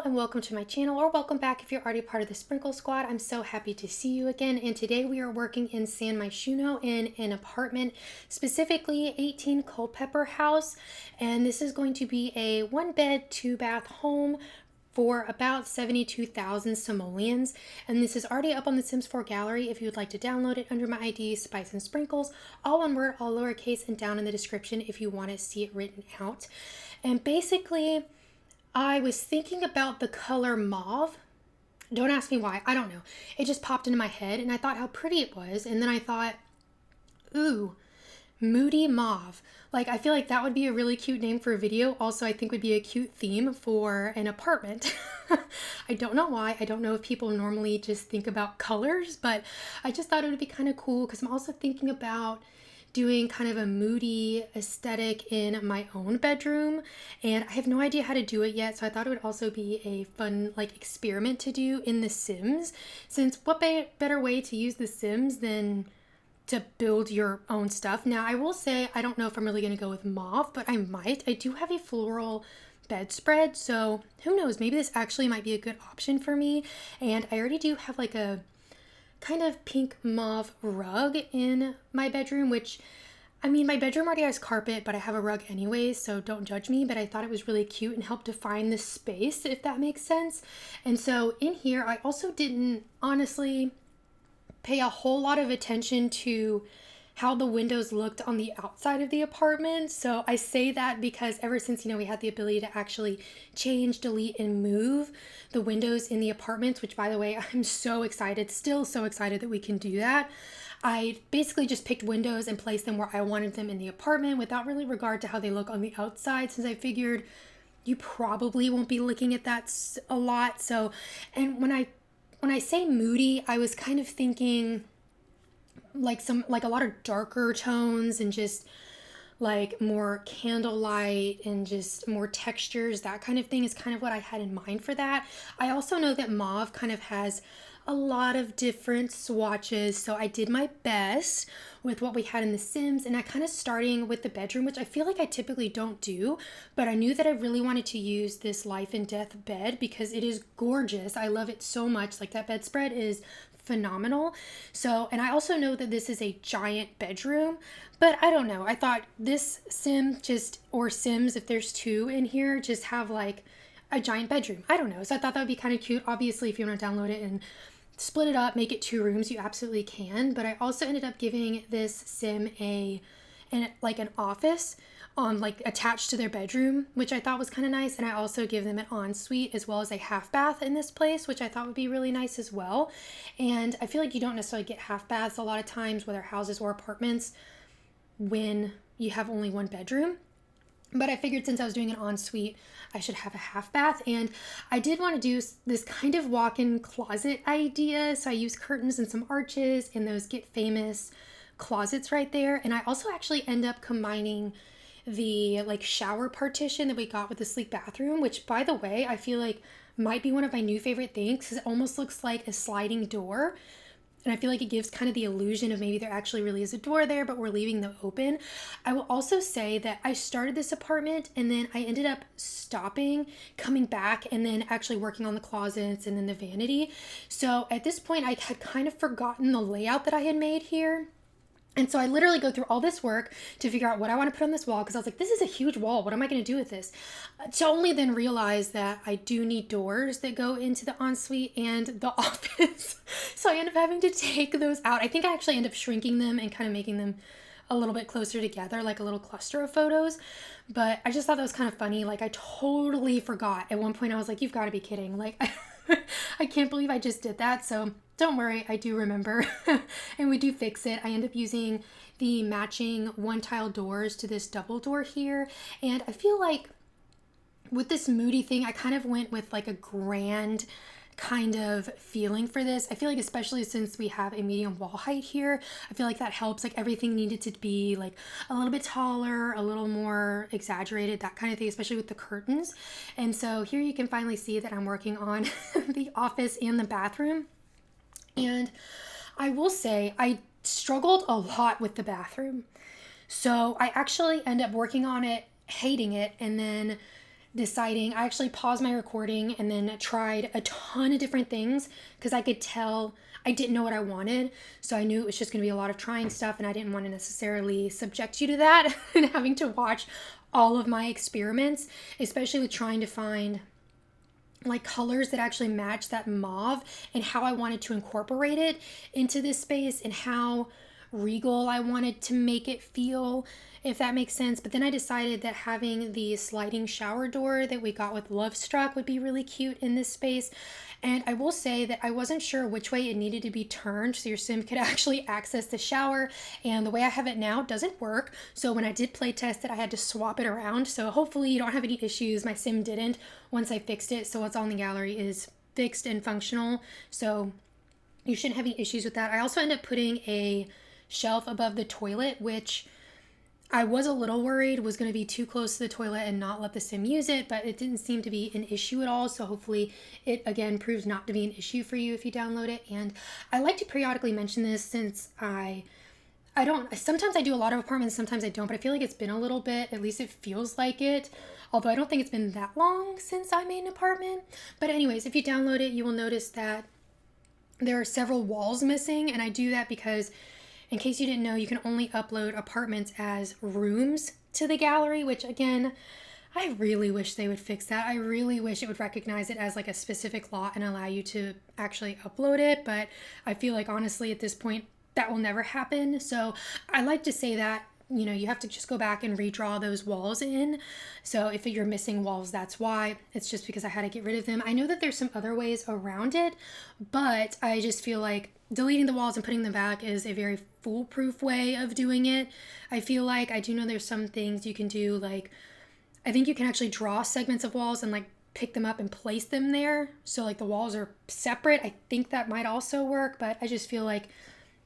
and welcome to my channel, or welcome back if you're already part of the Sprinkle Squad. I'm so happy to see you again, and today we are working in San Myshuno in an apartment, specifically 18 Culpepper house, and this is going to be a 1-bed, 2-bath home for about 72,000 simoleons, and this is already up on the Sims 4 gallery if you would like to download it under my ID, Spice and Sprinkles, all one word, all lowercase, and down in the description if you want to see it written out. And basically, I was thinking about the color mauve. Don't ask me why. I don't know. It just popped into my head and I thought how pretty it was. And then I thought, ooh, Moody mauve. Like, I feel like that would be a really cute name for a video. Also, I think would be a cute theme for an apartment. I don't know why. I don't know if people normally just think about colors, but I just thought it would be kind of cool because I'm also thinking about doing kind of a moody aesthetic in my own bedroom, and I have no idea how to do it yet, so I thought it would also be a fun experiment to do in The Sims, since what better way to use The Sims than to build your own stuff. Now I will say I don't know if I'm really going to go with mauve, but I might. I do have a floral bedspread, so who knows, maybe this actually might be a good option for me. And I already do have like a kind of pink mauve rug in my bedroom, which, I mean, my bedroom already has carpet, but I have a rug anyways, so don't judge me, but I thought it was really cute and helped define the space, if that makes sense. And so in here, I also didn't honestly pay a whole lot of attention to how the windows looked on the outside of the apartment. So I say that because ever since, we had the ability to actually change, delete, and move the windows in the apartments, which by the way, I'm so excited, still so excited that we can do that. I basically just picked windows and placed them where I wanted them in the apartment without really regard to how they look on the outside, since I figured you probably won't be looking at that a lot. So, and when I say moody, I was kind of thinking like a lot of darker tones and just like more candlelight and just more textures, that kind of thing is kind of what I had in mind for that. I also know that mauve kind of has a lot of different swatches, so I did my best with what we had in The Sims, and I kind of starting with the bedroom, which I feel like I typically don't do, but I knew that I really wanted to use this life and death bed because it is gorgeous. I love it so much. Like, that bedspread is phenomenal. So, and I also know that this is a giant bedroom, but I don't know, I thought this Sim or Sims, if there's two in here, just have like a giant bedroom. I don't know, so I thought that would be kind of cute. Obviously, if you want to download it and split it up, make it 2 rooms, you absolutely can. But I also ended up giving this Sim an office on attached to their bedroom, which I thought was kind of nice. And I also give them an ensuite as well as a half bath in this place, which I thought would be really nice as well. And I feel like you don't necessarily get half baths a lot of times, whether houses or apartments, when you have only 1 bedroom. But I figured since I was doing an ensuite, I should have a half bath. And I did want to do this kind of walk-in closet idea. So I used curtains and some arches and those Get Famous closets right there. And I also actually end up combining the shower partition that we got with the sleek bathroom, which by the way, I feel like might be one of my new favorite things because it almost looks like a sliding door. And I feel like it gives kind of the illusion of maybe there actually really is a door there, but we're leaving them open. I will also say that I started this apartment and then I ended up stopping, coming back, and then actually working on the closets and then the vanity. So at this point, I had kind of forgotten the layout that I had made here. And so I literally go through all this work to figure out what I want to put on this wall, because I was like, this is a huge wall. What am I going to do with this? To only then realize that I do need doors that go into the ensuite and the office. So I end up having to take those out. I think I actually end up shrinking them and kind of making them a little bit closer together, like a little cluster of photos. But I just thought that was kind of funny. Like, I totally forgot. At one point I was like, you've got to be kidding. Like, I can't believe I just did that. So don't worry, I do remember. And we do fix it. I end up using the matching 1-tile doors to this double door here. And I feel like with this moody thing, I kind of went with like a grand kind of feeling for this. I feel like especially since we have a medium wall height here, I feel like that helps. Like, everything needed to be like a little bit taller, a little more exaggerated, that kind of thing, especially with the curtains. And so here you can finally see that I'm working on the office and the bathroom. And I will say I struggled a lot with the bathroom. So I actually end up working on it, hating it, and then deciding. I actually paused my recording and then tried a ton of different things because I could tell I didn't know what I wanted. So I knew it was just going to be a lot of trying stuff, and I didn't want to necessarily subject you to that and having to watch all of my experiments, especially with trying to find like colors that actually match that mauve and how I wanted to incorporate it into this space and how regal I wanted to make it feel, if that makes sense. But then I decided that having the sliding shower door that we got with Love Struck would be really cute in this space. And I will say that I wasn't sure which way it needed to be turned so your sim could actually access the shower. And the way I have it now doesn't work. So when I did play test it, I had to swap it around. So hopefully you don't have any issues. My sim didn't once I fixed it. So what's on the gallery is fixed and functional. So you shouldn't have any issues with that. I also ended up putting a shelf above the toilet, which I was a little worried was going to be too close to the toilet and not let the sim use it, but it didn't seem to be an issue at all. So hopefully it again proves not to be an issue for you if you download it. And I like to periodically mention this since I don't, sometimes I do a lot of apartments, sometimes I don't, but I feel like it's been a little bit, at least it feels like it. Although I don't think it's been that long since I made an apartment. But anyways, if you download it, you will notice that there are several walls missing. And I do that because, in case you didn't know, you can only upload apartments as rooms to the gallery, which again, I really wish they would fix that. I really wish it would recognize it as like a specific lot and allow you to actually upload it. But I feel like honestly at this point, that will never happen. So I like to say that, you know, you have to just go back and redraw those walls in. So if you're missing walls, that's why. It's just because I had to get rid of them. I know that there's some other ways around it, but I just feel like deleting the walls and putting them back is a very foolproof way of doing it. I feel like I do know there's some things you can do, like I think you can actually draw segments of walls and like pick them up and place them there. So like the walls are separate. I think that might also work, but I just feel like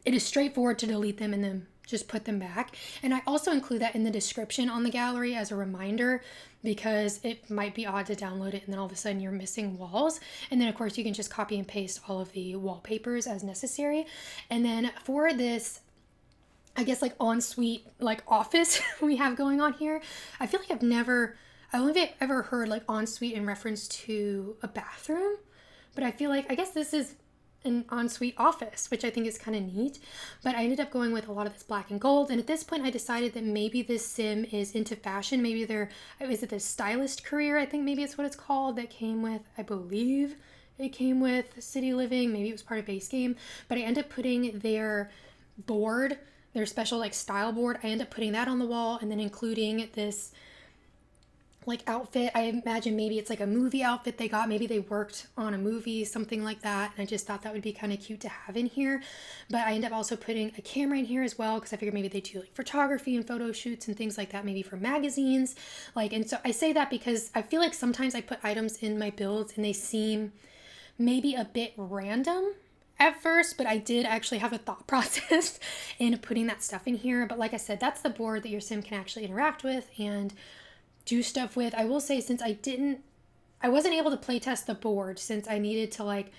it is straightforward to delete them and then just put them back. And I also include that in the description on the gallery as a reminder because it might be odd to download it and then all of a sudden you're missing walls. And then of course you can just copy and paste all of the wallpapers as necessary. And then for this, I guess like ensuite like office we have going on here, I feel like I only ever heard like ensuite in reference to a bathroom, but I feel like I guess this is an ensuite office, which I think is kind of neat. But I ended up going with a lot of this black and gold, and at this point I decided that maybe this sim is into fashion. Maybe is it the stylist career, I think maybe it's what it's called, that came with, I believe it came with City Living, maybe it was part of base game. But I ended up putting their board, their special like style board, I ended up putting that on the wall and then including this like outfit. I imagine maybe it's like a movie outfit they got. Maybe they worked on a movie, something like that. And I just thought that would be kind of cute to have in here. But I ended up also putting a camera in here as well because I figured maybe they do like photography and photo shoots and things like that, maybe for magazines. And so I say that because I feel like sometimes I put items in my builds and they seem maybe a bit random at first, but I did actually have a thought process in putting that stuff in here. But like I said, that's the board that your sim can actually interact with and do stuff with. I will say, since I wasn't able to play test the board since I needed to like,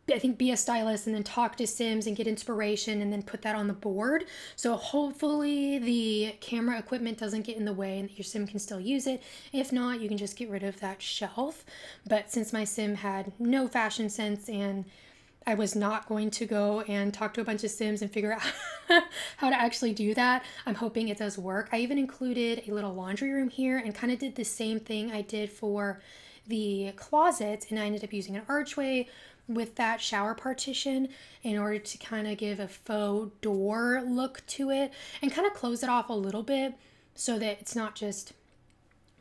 I think be a stylist and then talk to sims and get inspiration and then put that on the board. So hopefully the camera equipment doesn't get in the way and that your sim can still use it. If not, you can just get rid of that shelf. But since my sim had no fashion sense and I was not going to go and talk to a bunch of sims and figure out how to actually do that, I'm hoping it does work. I even included a little laundry room here and kind of did the same thing I did for the closet, and I ended up using an archway with that shower partition in order to kind of give a faux door look to it and kind of close it off a little bit so that it's not just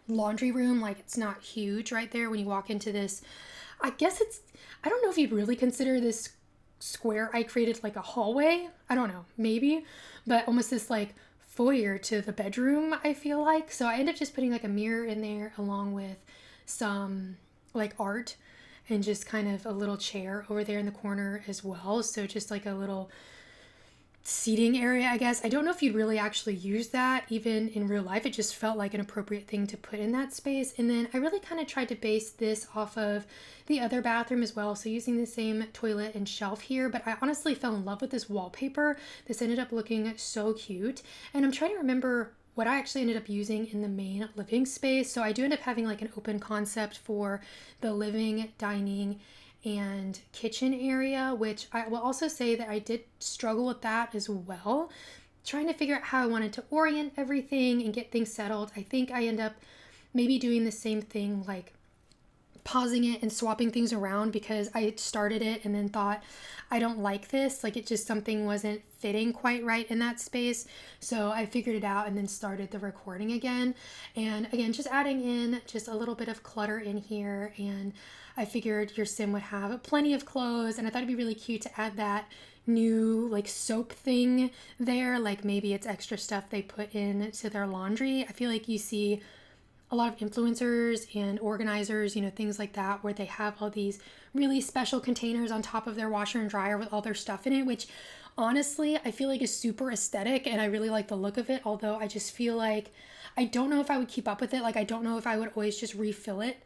laundry room, like it's not huge right there when you walk into this. I don't know if you'd really consider this square I created like a hallway. I don't know, maybe, but almost this like foyer to the bedroom, I feel like. So I ended up just putting like a mirror in there along with some like art and just kind of a little chair over there in the corner as well. So just like a little seating area, I guess. I don't know if you'd really actually use that even in real life. It just felt like an appropriate thing to put in that space. And then I really kind of tried to base this off of the other bathroom as well, so using the same toilet and shelf here. But I honestly fell in love with this wallpaper. This ended up looking so cute, and I'm trying to remember what I actually ended up using in the main living space. So I do end up having like an open concept for the living, dining, and kitchen area, which I will also say that I did struggle with that as well, trying to figure out how I wanted to orient everything and get things settled. I think I end up maybe doing the same thing, like pausing it and swapping things around, because I started it and then thought, I don't like this. Like, it just, something wasn't fitting quite right in that space. So I figured it out and then started the recording again. And again, just adding in just a little bit of clutter in here. And I figured your sim would have plenty of clothes, and I thought it'd be really cute to add that new like soap thing there. Like, maybe it's extra stuff they put in to their laundry. I feel like you see a lot of influencers and organizers, things like that, where they have all these really special containers on top of their washer and dryer with all their stuff in it, which honestly I feel like is super aesthetic and I really like the look of it. Although I just feel like I don't know if I would keep up with it. Like, I don't know if I would always just refill it,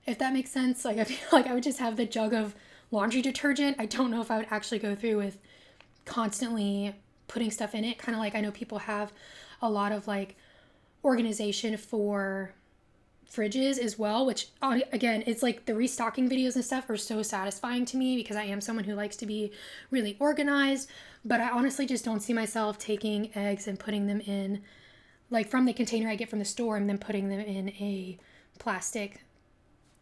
if that makes sense. Like, I feel like I would just have the jug of laundry detergent. I don't know if I would actually go through with constantly putting stuff in it. Kind of like, I know people have a lot of like organization for fridges as well, which again, it's like the restocking videos and stuff are so satisfying to me because I am someone who likes to be really organized. But I honestly just don't see myself taking eggs and putting them in, like, from the container I get from the store, and then putting them in a plastic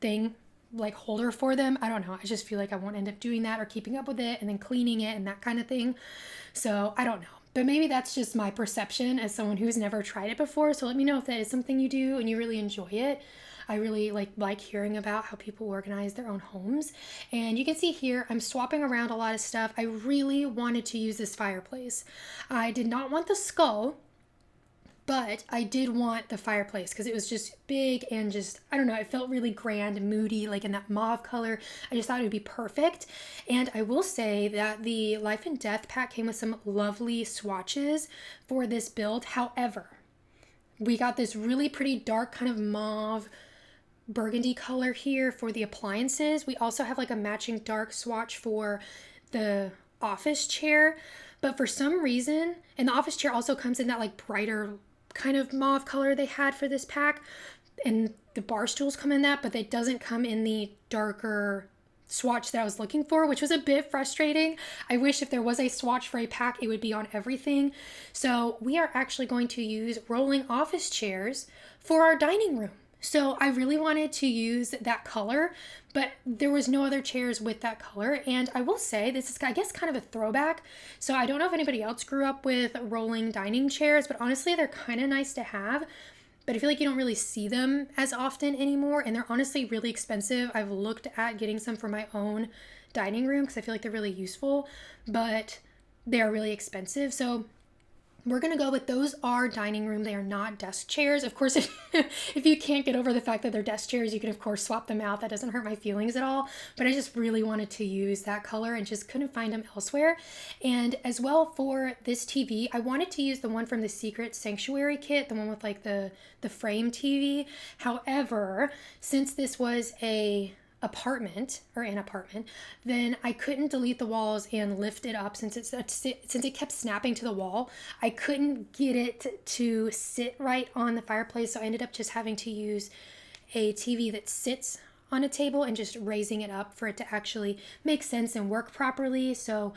thing, like holder for them. I don't know. I just feel like I won't end up doing that or keeping up with it and then cleaning it and that kind of thing. So I don't know. But maybe that's just my perception as someone who's never tried it before. So let me know if that is something you do and you really enjoy it. I really like hearing about how people organize their own homes. And you can see here, I'm swapping around a lot of stuff. I really wanted to use this fireplace. I did not want the skull, but I did want the fireplace because it was just big and just, I don't know, it felt really grand and moody, like in that mauve color. I just thought it would be perfect. And I will say that the Life and Death pack came with some lovely swatches for this build. However, we got this really pretty dark kind of mauve burgundy color here for the appliances. We also have like a matching dark swatch for the office chair. But for some reason, and the office chair also comes in that like brighter kind of mauve color they had for this pack, and the bar stools come in that, but it doesn't come in the darker swatch that I was looking for, which was a bit frustrating. I wish if there was a swatch for a pack, it would be on everything. So we are actually going to use rolling office chairs for our dining room. So I really wanted to use that color, but there was no other chairs with that color. And I will say, this is, I guess, kind of a throwback. So I don't know if anybody else grew up with rolling dining chairs, but honestly, they're kind of nice to have. But I feel like you don't really see them as often anymore. And they're honestly really expensive. I've looked at getting some for my own dining room because I feel like they're really useful, but they're really expensive. So we're going to go with, those are dining room. They are not desk chairs. Of course, if you can't get over the fact that they're desk chairs, you can of course swap them out. That doesn't hurt my feelings at all. But I just really wanted to use that color and just couldn't find them elsewhere. And as well for this TV, I wanted to use the one from the Secret Sanctuary kit, the one with like the frame TV. However, since this was an apartment, then I couldn't delete the walls and lift it up since it kept snapping to the wall. I couldn't get it to sit right on the fireplace, so I ended up just having to use a TV that sits on a table and just raising it up for it to actually make sense and work properly. So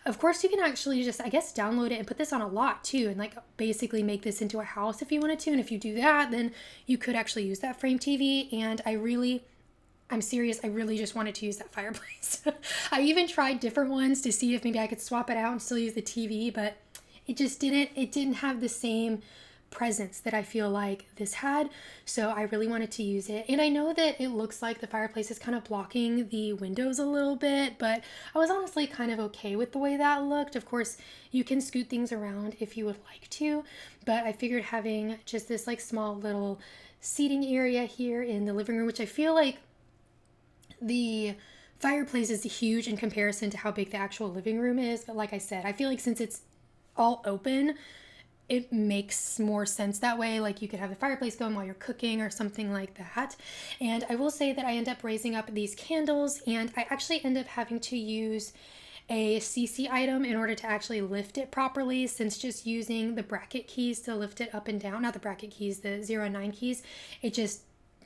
of course you can actually just, I guess, download it and put this on a lot too, and like basically make this into a house if you wanted to. And if you do that, then you could actually use that frame TV. And I'm serious, I really just wanted to use that fireplace. I even tried different ones to see if maybe I could swap it out and still use the TV, but it didn't have the same presence that I feel like this had. So I really wanted to use it. And I know that it looks like the fireplace is kind of blocking the windows a little bit, but I was honestly kind of okay with the way that looked. Of course, you can scoot things around if you would like to, but I figured having just this like small little seating area here in the living room, which I feel like the fireplace is huge in comparison to how big the actual living room is. But like I said, I feel like since it's all open, it makes more sense that way. Like you could have the fireplace going while you're cooking or something like that. And I will say that I end up raising up these candles, and I actually end up having to use a CC item in order to actually lift it properly, since just using the bracket keys to lift it up and down, not the bracket keys, the 0 and 9 keys, it just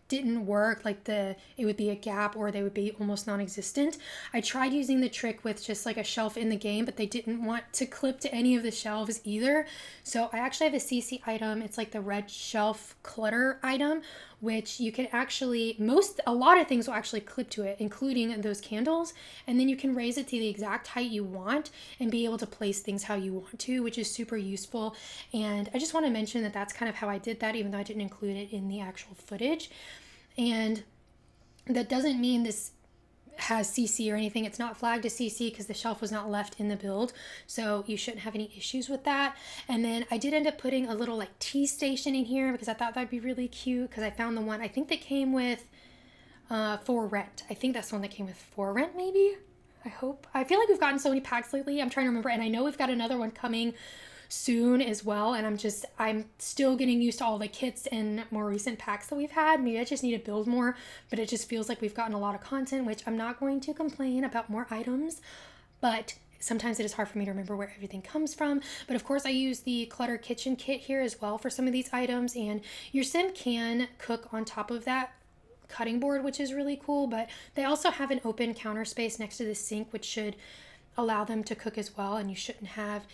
didn't work. Like it would be a gap or they would be almost non-existent. I tried using the trick with just like a shelf in the game, but they didn't want to clip to any of the shelves either. So I actually have a CC item. It's like the red shelf clutter item, which you can actually, a lot of things will actually clip to it, including those candles. And then you can raise it to the exact height you want and be able to place things how you want to, which is super useful. And I just want to mention that that's kind of how I did that, even though I didn't include it in the actual footage. And that doesn't mean this has CC or anything. It's not flagged as CC because the shelf was not left in the build, so you shouldn't have any issues with that. And then I did end up putting a little like tea station in here because I thought that'd be really cute, because I found the one I think that came with for rent. I think that's the one that came with for rent, maybe. I hope. I feel like we've gotten so many packs lately. I'm trying to remember, and I know we've got another one coming soon as well, and I'm still getting used to all the kits and more recent packs that we've had. Maybe I just need to build more, but it just feels like we've gotten a lot of content, which I'm not going to complain about more items, but sometimes it is hard for me to remember where everything comes from. But of course I use the Clutter Kitchen kit here as well for some of these items, and your sim can cook on top of that cutting board, which is really cool. But they also have an open counter space next to the sink, which should allow them to cook as well, and you shouldn't have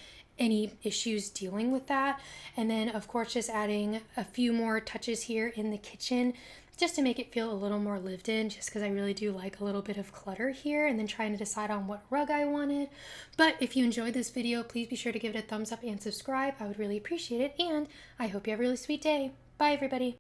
any issues dealing with that. And then of course just adding a few more touches here in the kitchen just to make it feel a little more lived in, just because I really do like a little bit of clutter here, and then trying to decide on what rug I wanted. But if you enjoyed this video, please be sure to give it a thumbs up and subscribe. I would really appreciate it, and I hope you have a really sweet day. Bye everybody.